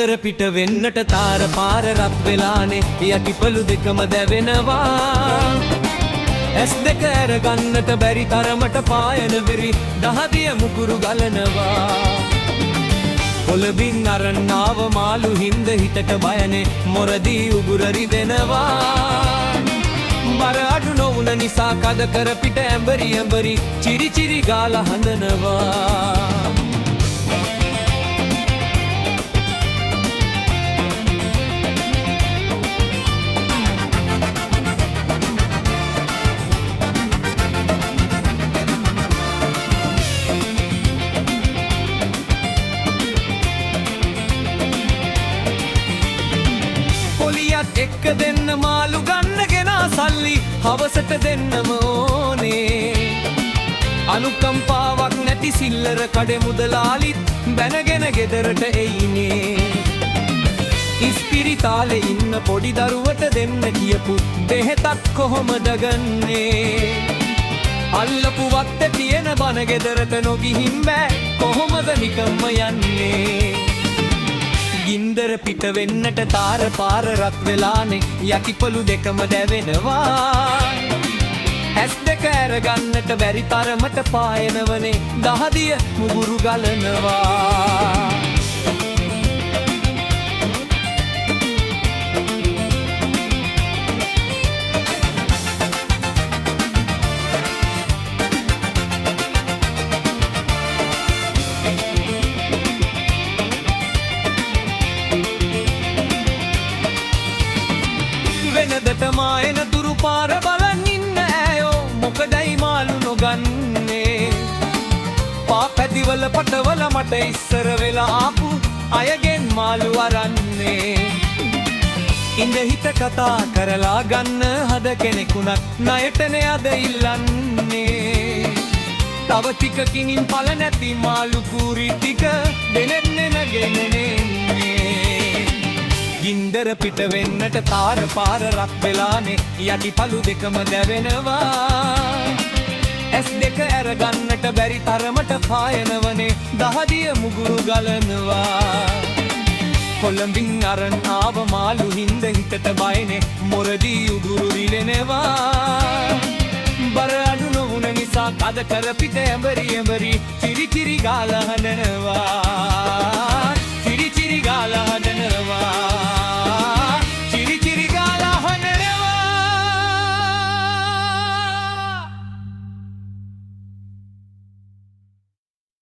ගින්දර පිට වෙන්නට තාර පාර රත් වෙලානේ යටිපළු දෙකම දැවෙනවා ඇස් දෙක ඇරගන්නට බැරි තරමට පායන වෙරි දහදිය මුකුරු ගලනවා කොළඹින් අරන් ආව මාළු හින්ද හිතට බයනේ මොරදී උගුර රිදෙනවා බර අඩු නොවුන නිසා කද කර පිට ඇඹරි ඇඹරි චිරි චිරි ගාලා හඳනවා එක්ක දෙන්න මාළු ගන්න ගෙනා සල්ලි හවසට දෙන්නම ඕනේ අනුකම්පාවක් නැති සිල්ලර කඩේ මුදලාලිත් බැනගෙන ගෙදරට එයිනේ ඉස්පිරිතාලේ ඉන්න පොඩි දරුවට දෙන්න කියපු බෙහෙතක් කොහොමද ගන්නේ අල්ලපු වත්තේ තියෙන බන ගෙදරට නොගිහින් බෑ කොහොමද නිකම්ම යන්නේ ගින්දර පිට වෙන්නට තාර පාර රත් වෙලානේ යටිපළු දෙකම දැවෙනවා ඇස් දෙක ඇරගන්නට බැරි තරමට පායනවනේ දහදිය මුගුරු ගලනවා වෙනදට මායන දුරු පාර බලන් ඉන්න ඇයෝ මොකදයි මාළු නොගන්නේ පාපැදිවල පටවල මට ඉස්සර වෙලා ආපු අයගෙන් මාළු අරන්නේ ඉඳ හිත කතා කරලා ගන්න හද කෙනෙකුණත් ණයටනේ අද ඉල්ලන්නේ තව ටිකකින් පල නැති මාළු කුරි ටික දෙනෙන්නේ නැගෙන්නේ ගින්දර පිට වෙන්නට තාර පාර රත් වෙලානේ යටිපළු දෙකම දැවෙනවා ඇස් දෙක ඇරගන්නට බැරි තරමට පායනවනේ දහදිය මුගුරු ගලනවා කොළඹින් අරන් ආව මාළු හින්ද හිතට බයනේ මොරදී උගුරු රිලෙනවා බර අඩු නොවුන නිසා කද කර පිට ඇඹරි ඇඹරි චිරි චිරි ගාලා හඬනවා